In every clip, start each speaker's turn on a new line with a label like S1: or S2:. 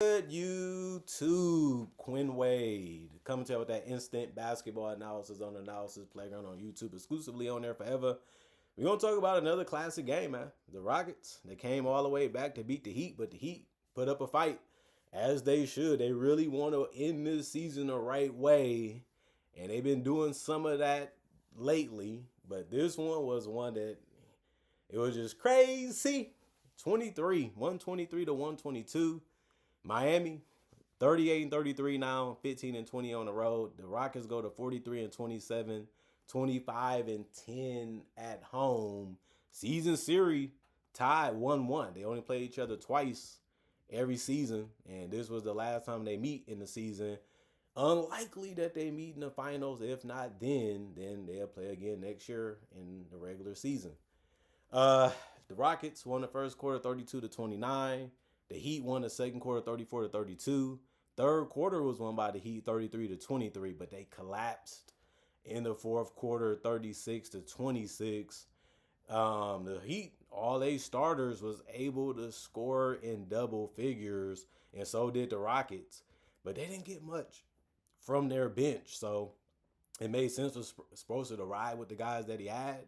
S1: Good YouTube, Quinn Wade coming to you with that instant basketball analysis on Analysis Playground on YouTube, exclusively on there forever. We're gonna talk about another classic game, man. The Rockets, they came all the way back to beat the Heat, but the Heat put up a fight as they should. They really want to end this season the right way, and they've been doing some of that lately. But this one was one that it was just crazy. 23, 123 to 122. Miami, 38 and 33 now, 15 and 20 on the road. The Rockets go to 43 and 27, 25 and 10 at home. Season series tied 1-1. They only play each other twice every season, and this was the last time they meet in the season. Unlikely that they meet in the finals. If not, then they'll play again next year in the regular season. Uh, the Rockets won the first quarter 32 to 29. The Heat won the second quarter 34 to 32. Third quarter was won by the Heat 33 to 23, but they collapsed in the fourth quarter 36 to 26. The Heat, all eight starters was able to score in double figures, and so did the Rockets, but they didn't get much from their bench. So it made sense for Spoelstra to ride with the guys that he had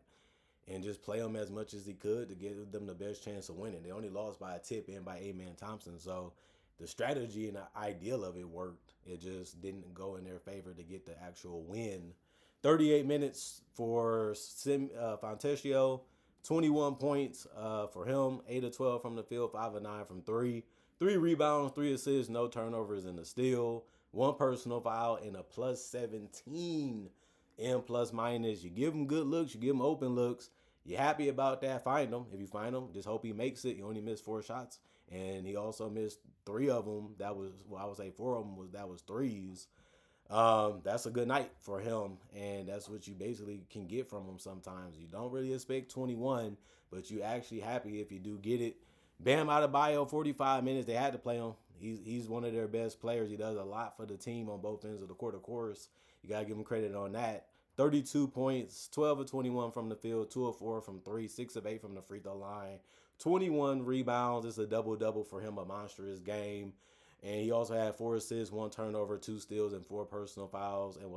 S1: and just play them as much as he could to give them the best chance of winning. They only lost by a tip and by Amen Thompson. So the strategy and the ideal of it worked. It just didn't go in their favor to get the actual win. 38 minutes for Fontecchio, 21 points for him, 8 of 12 from the field, 5 of 9 from three. 3 rebounds, 3 assists, no turnovers in the steal. One personal foul and a plus 17 in plus minus. You give him good looks, you give him open looks. You're happy about that, find him. If you find him, just hope he makes it. He only missed 4 shots, and he also missed 3 of them. That was, well, I would say 4 of them was threes. That's a good night for him, and that's what you basically can get from him sometimes. You don't really expect 21, but you actually happy if you do get it. Bam Adebayo, 45 minutes. They had to play him. He's one of their best players. He does a lot for the team on both ends of the court, of course. You got to give him credit on that. 32 points, 12 of 21 from the field, 2 of 4 from 3, 6 of 8 from the free throw line, 21 rebounds. It's a double-double for him, a monstrous game. And he also had 4 assists, 1 turnover, 2 steals, and 4 personal fouls, and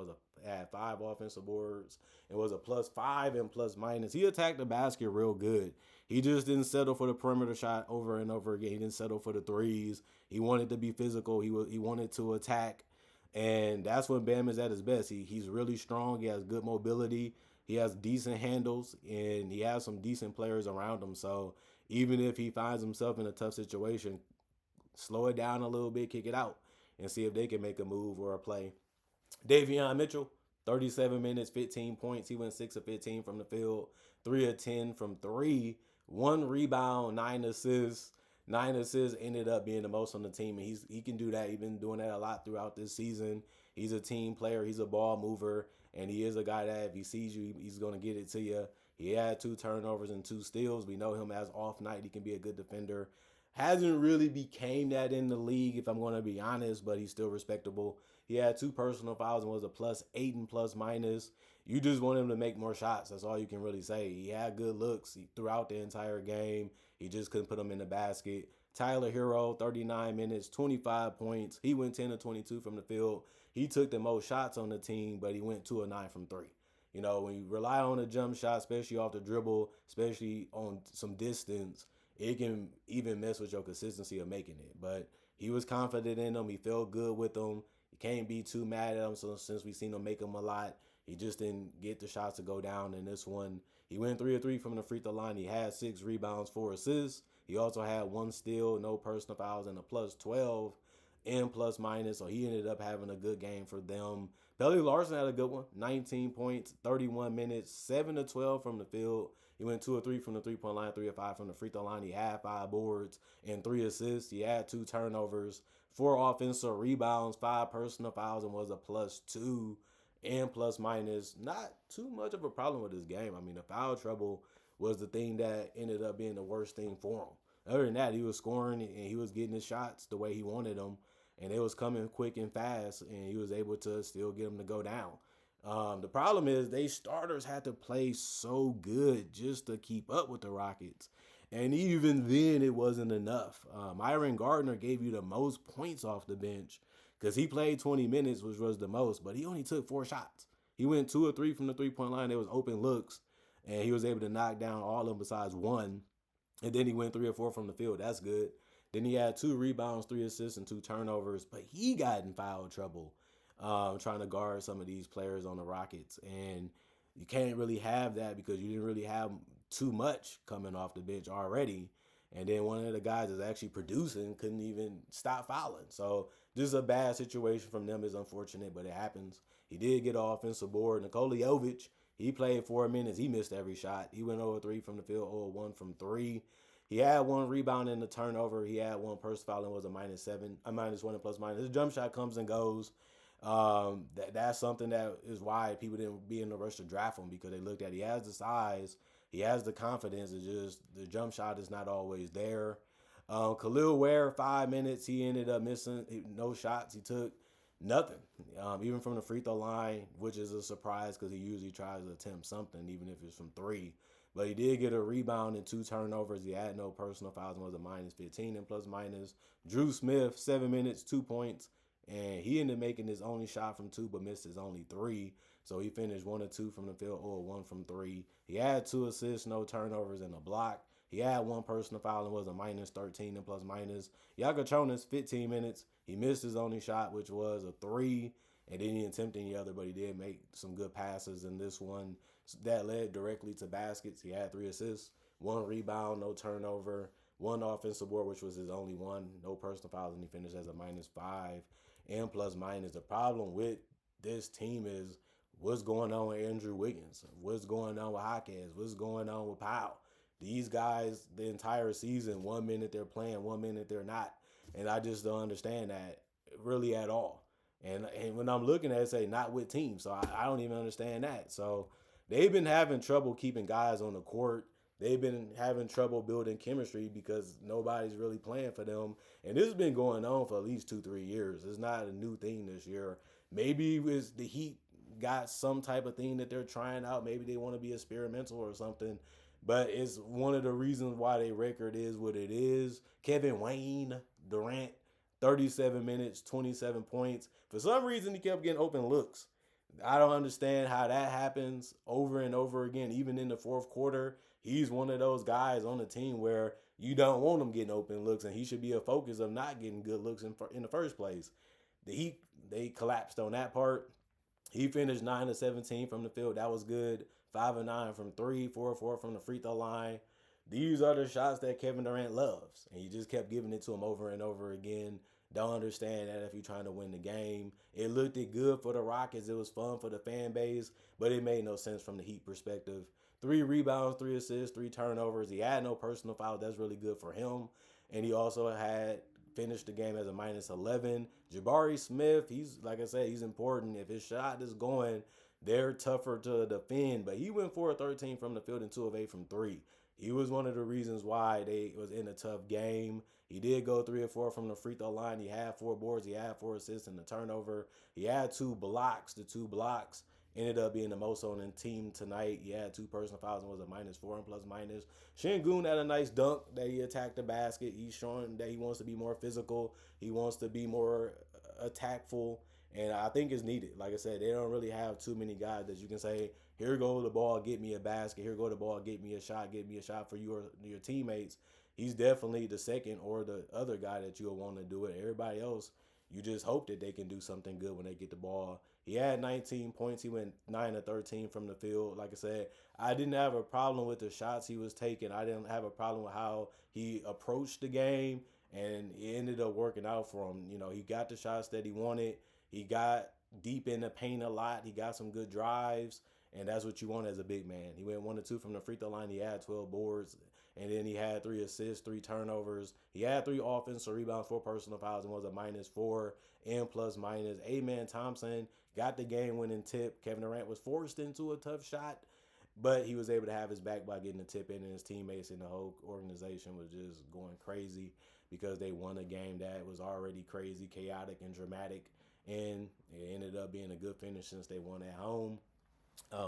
S1: had 5 offensive boards, and was a plus 5 and plus minus. He attacked the basket real good. He just didn't settle for the perimeter shot over and over again. He didn't settle for the threes. He wanted to be physical. He wanted to attack, and that's when Bam is at his best. He's really strong. He has good mobility. He has decent handles, and he has some decent players around him. So even if he finds himself in a tough situation, slow it down a little bit, kick it out, and see if they can make a move or a play. Davion Mitchell, 37 minutes, 15 points. He went 6 of 15 from the field, 3 of 10 from 3, 1 rebound, 9 assists. 9 assists ended up being the most on the team, and he can do that. He's been doing that a lot throughout this season. He's a team player. He's a ball mover, and he is a guy that if he sees you, he's going to get it to you. He had 2 turnovers and 2 steals. We know him as off night. He can be a good defender. Hasn't really became that in the league, if I'm going to be honest, but he's still respectable. He had 2 personal fouls and was a plus 8 and plus minus. You just want him to make more shots. That's all you can really say. He had good looks throughout the entire game. He just couldn't put them in the basket. Tyler Hero, 39 minutes, 25 points. He went 10 of 22 from the field. He took the most shots on the team, but he went 2 of 9 from 3. You know, when you rely on a jump shot, especially off the dribble, especially on some distance, it can even mess with your consistency of making it. But he was confident in them. He felt good with them. You can't be too mad at him. So since we've seen him make them a lot, he just didn't get the shots to go down in this one. He went 3 of 3 from the free throw line. He had 6 rebounds, 4 assists. He also had 1 steal, no personal fouls, and a plus 12 and plus minus. So he ended up having a good game for them. Belly Larson had a good one. 19 points, 31 minutes, 7 of 12 from the field. He went 2 of 3 from the 3-point line, 3 of 5 from the free throw line. He had 5 boards and 3 assists. He had 2 turnovers, 4 offensive rebounds, 5 personal fouls, and was a plus 2 and plus minus. Not too much of a problem with this game. I mean, the foul trouble was the thing that ended up being the worst thing for him. Other than that, he was scoring and he was getting his shots the way he wanted them, and it was coming quick and fast, and he was able to still get them to go down. The problem is they starters had to play so good just to keep up with the Rockets. And even then, it wasn't enough. Myron Gardner gave you the most points off the bench because he played 20 minutes, which was the most, but he only took 4 shots. He went 2 or 3 from the 3 point line. There was open looks, and he was able to knock down all of them besides one. And then he went 3 or 4 from the field. That's good. Then he had 2 rebounds, 3 assists, and 2 turnovers. But he got in foul trouble trying to guard some of these players on the Rockets. And you can't really have that because you didn't really have too much coming off the bench already. And then one of the guys that's actually producing couldn't even stop fouling. So this is a bad situation from them. It's unfortunate, but it happens. He did get an offensive board. Nikola Jovic, he played 4 minutes. He missed every shot. He went 0-3 from the field, 0-1 from three. He had 1 rebound in the turnover. He had 1 personal foul and was a -7, a -1 and plus minus. His jump shot comes and goes. That's something that is why people didn't be in the rush to draft him because they looked at he has the size, he has the confidence. It's just the jump shot is not always there. Khalil Ware, 5 minutes, he ended up missing no shots. He took nothing, even from the free throw line, which is a surprise because he usually tries to attempt something, even if it's from three. But he did get a rebound and 2 turnovers. He had no personal fouls and was a -15 and plus minus. Drew Smith, 7 minutes, 2 points. And he ended up making his only shot from two, but missed his only three. So he finished 1 or 2 from the field or 1 from 3. He had 2 assists, no turnovers, and a block. He had 1 personal foul and was a -13 and plus minus. Yagachonis, 15 minutes. He missed his only shot, which was a three. And then he didn't attempt any other, but he did make some good passes in this one that led directly to baskets. He had 3 assists, 1 rebound, no turnover, 1 offensive board, which was his only one, no personal fouls, and he finished as a -5 and plus minus. The problem with this team is what's going on with Andrew Wiggins, what's going on with Hawkins, what's going on with Powell. These guys, the entire season, 1 minute they're playing, 1 minute they're not. And I just don't understand that really at all. And when I'm looking at it, say not with teams. So I don't even understand that. So they've been having trouble keeping guys on the court. They've been having trouble building chemistry because nobody's really playing for them. And this has been going on for at least 2-3 years. It's not a new thing this year. Maybe it's the Heat got some type of thing that they're trying out. Maybe they want to be experimental or something. But it's one of the reasons why their record is what it is. Kevin Wayne Durant, 37 minutes, 27 points. For some reason, he kept getting open looks. I don't understand how that happens over and over again, even in the fourth quarter. He's one of those guys on the team where you don't want him getting open looks, and he should be a focus of not getting good looks in the first place. The Heat, they collapsed on that part. He finished 9 of 17 from the field. That was good. 5 of 9 from three, 4 of 4 from the free throw line. These are the shots that Kevin Durant loves, and he just kept giving it to him over and over again. Don't understand that if you're trying to win the game. It looked good for the Rockets. It was fun for the fan base, but it made no sense from the Heat perspective. 3 rebounds, 3 assists, 3 turnovers. He had no personal foul. That's really good for him. And he also had finished the game as a -11. Jabari Smith, he's like I said, he's important. If his shot is going, they're tougher to defend. But he went 4 of 13 from the field and 2 of 8 from three. He was one of the reasons why they was in a tough game. He did go 3 of 4 from the free throw line. He had 4 boards. He had 4 assists and a turnover. He had 2 blocks. The 2 blocks ended up being the most on the team tonight. He had 2 personal fouls and was a -4 and plus minus. Şengün had a nice dunk that he attacked the basket. He's showing that he wants to be more physical. He wants to be more attackful. And I think it's needed. Like I said, they don't really have too many guys that you can say, here go the ball, get me a basket. Here go the ball, get me a shot for your teammates. He's definitely the second or the other guy that you'll want to do it. Everybody else, you just hope that they can do something good when they get the ball. He had 19 points. He went 9 of 13 from the field. Like I said, I didn't have a problem with the shots he was taking. I didn't have a problem with how he approached the game, and it ended up working out for him. You know, he got the shots that he wanted. He got deep in the paint a lot. He got some good drives, and that's what you want as a big man. He went 1 of 2 from the free throw line. He had 12 boards, and then he had 3 assists, 3 turnovers. He had 3 offensive rebounds, 4 personal fouls, and was a -4 and plus minus. Amen Thompson got the game-winning tip. Kevin Durant was forced into a tough shot, but he was able to have his back by getting the tip in, and his teammates and the whole organization was just going crazy because they won a game that was already crazy, chaotic, and dramatic. And it ended up being a good finish since they won at home.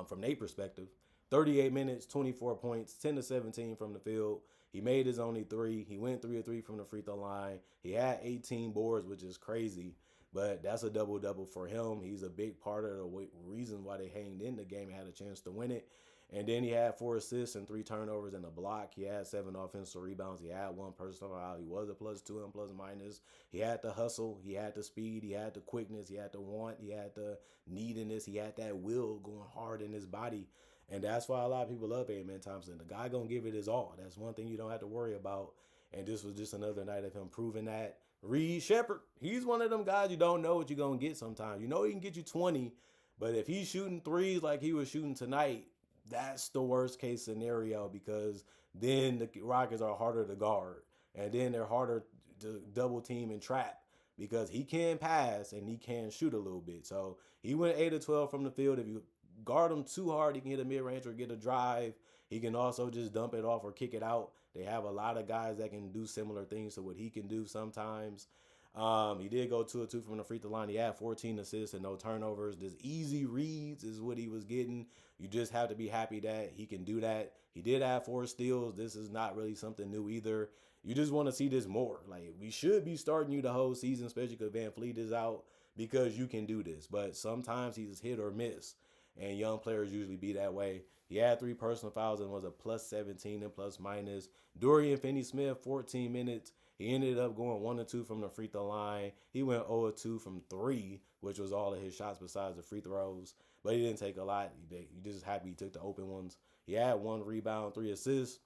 S1: From their perspective, 38 minutes, 24 points, 10 of 17 from the field. He made his only three. He went 3 of 3 from the free throw line. He had 18 boards, which is crazy. But that's a double-double for him. He's a big part of the reason why they hanged in the game and had a chance to win it. And then he had 4 assists and 3 turnovers and a block. He had 7 offensive rebounds. He had 1 personal foul. He was a +2 and plus minus. He had the hustle. He had the speed. He had the quickness. He had the want. He had the neediness. He had that will going hard in his body. And that's why a lot of people love Amen Thompson. The guy going to give it his all. That's one thing you don't have to worry about. And this was just another night of him proving that. Reed Sheppard, he's one of them guys you don't know what you're going to get sometimes. You know he can get you 20, but if he's shooting threes like he was shooting tonight, that's the worst case scenario because then the Rockets are harder to guard. And then they're harder to double team and trap because he can pass and he can shoot a little bit. So he went 8 of 12 from the field. If you guard him too hard, he can hit a mid-range or get a drive. He can also just dump it off or kick it out. They have a lot of guys that can do similar things to what he can do sometimes. He did go 2 of 2 from the free throw line. He had 14 assists and no turnovers. Just easy reads is what he was getting. You just have to be happy that he can do that. He did have 4 steals. This is not really something new either. You just want to see this more. Like, we should be starting you the whole season, especially because Van Fleet is out, because you can do this. But sometimes he's hit or miss, and young players usually be that way. He had 3 personal fouls and was a +17 and plus minus. Dorian Finney-Smith, 14 minutes. He ended up going 1 of 2 from the free throw line. He went 0 of 2 from 3, which was all of his shots besides the free throws. But he didn't take a lot. You just happy he took the open ones. He had 1 rebound, 3 assists,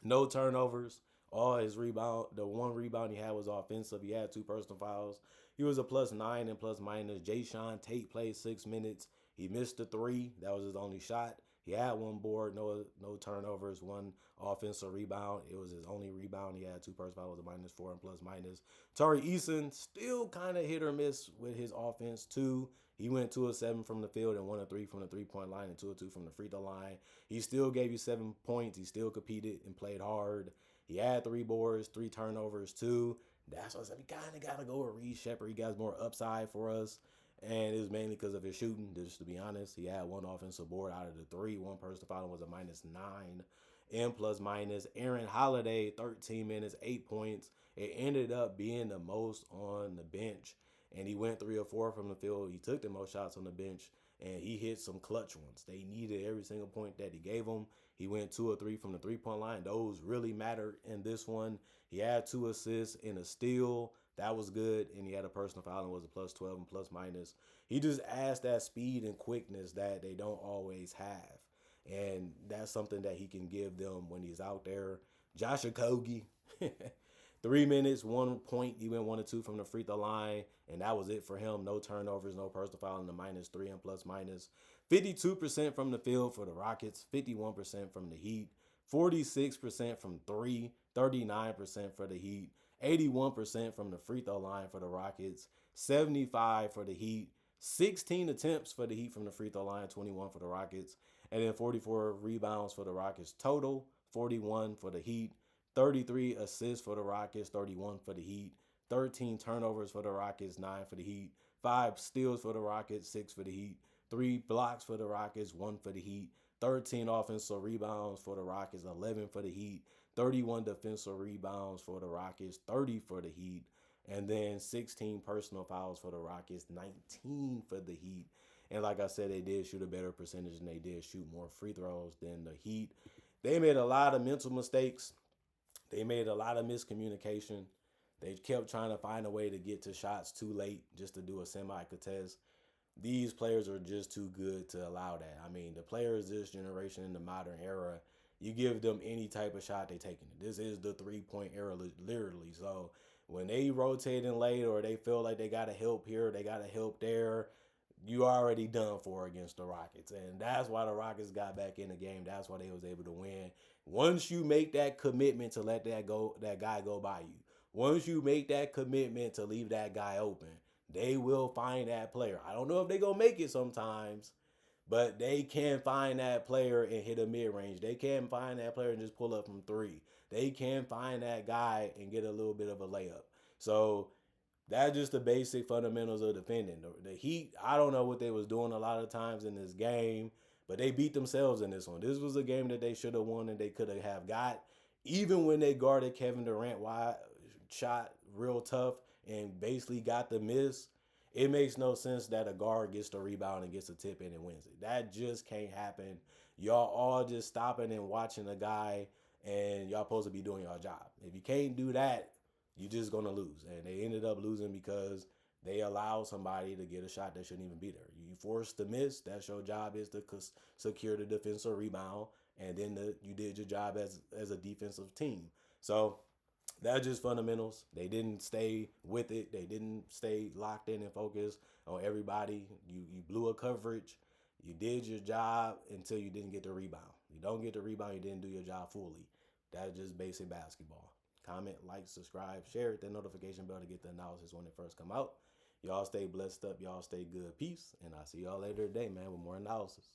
S1: no turnovers. All his rebound, the 1 rebound he had was offensive. He had 2 personal fouls. He was a +9 and plus minus. Jayshawn Tate played 6 minutes. He missed the 3. That was his only shot. He had 1 board, no turnovers, 1 offensive rebound. It was his only rebound. He had 2 personal fouls, a -4 and plus minus. Tari Eason still kind of hit or miss with his offense too. He went 2 of 7 from the field and 1 of 3 from the 3-point line and 2 of 2 from the free throw line. He still gave you 7 points. He still competed and played hard. He had 3 boards, 3 turnovers too. That's what I said. We kind of got to go with Reed Sheppard. He got more upside for us. And it was mainly because of his shooting, just to be honest. He had 1 offensive board out of the 3. 1 personal foul was a -9 and plus minus. Aaron Holiday, 13 minutes, 8 points. It ended up being the most on the bench. And he went 3 or 4 from the field. He took the most shots on the bench. And he hit some clutch ones. They needed every single point that he gave them. He went 2 or 3 from the 3-point line. Those really mattered in this one. He had 2 assists and a steal. That was good, and he had a personal foul and was a +12 and plus minus. He just adds that speed and quickness that they don't always have, and that's something that he can give them when he's out there. Josh Okogie, 3 minutes, 1 point. He went 1 or 2 from the free throw line, and that was it for him. No turnovers, no personal foul, and a -3 and plus minus. 52% from the field for the Rockets, 51% from the Heat, 46% from 3, 39% for the Heat. 81% from the free throw line for the Rockets, 75 for the Heat, 16 attempts for the Heat from the free throw line, 21 for the Rockets, and then 44 rebounds for the Rockets total, 41 for the Heat, 33 assists for the Rockets, 31 for the Heat, 13 turnovers for the Rockets, 9 for the Heat, 5 steals for the Rockets, 6 for the Heat, 3 blocks for the Rockets, 1 for the Heat, 13 offensive rebounds for the Rockets, 11 for the Heat, 31 defensive rebounds for the Rockets, 30 for the Heat, and then 16 personal fouls for the Rockets, 19 for the Heat. And like I said, they did shoot a better percentage and they did shoot more free throws than the Heat. They made a lot of mental mistakes. They made a lot of miscommunication. They kept trying to find a way to get to shots too late just to do a semi-contest. These players are just too good to allow that. I mean, the players this generation in the modern era, you give them any type of shot, they taking it. This is the 3-point era, literally. So when they rotate in late or they feel like they got to help here, they got to help there, you already done for against the Rockets. And that's why the Rockets got back in the game. That's why they was able to win. Once you make that commitment to let that guy go by you, once you make that commitment to leave that guy open, they will find that player. I don't know if they going to make it sometimes, but they can find that player and hit a mid-range. They can find that player and just pull up from 3. They can find that guy and get a little bit of a layup. So that's just the basic fundamentals of defending. The Heat, I don't know what they was doing a lot of times in this game, but they beat themselves in this one. This was a game that they should have won and they could have got. even when they guarded Kevin Durant wide, shot real tough and basically got the miss, it makes no sense that a guard gets the rebound and gets a tip in and wins it. That just can't happen. Y'all all just stopping and watching a guy, and y'all supposed to be doing your job. If you can't do that, you're just gonna lose. And they ended up losing because they allowed somebody to get a shot that shouldn't even be there. You forced to miss. That's your job, is to secure the defensive rebound, and then you did your job as a defensive team. So that's just fundamentals. They didn't stay with it. They didn't stay locked in and focused on everybody. You blew a coverage. You did your job until you didn't get the rebound. You don't get the rebound, you didn't do your job fully. That's just basic basketball. Comment, like, subscribe, share it, that notification bell to get the analysis when it first come out. Y'all stay blessed up. Y'all stay good. Peace. And I'll see y'all later today, man, with more analysis.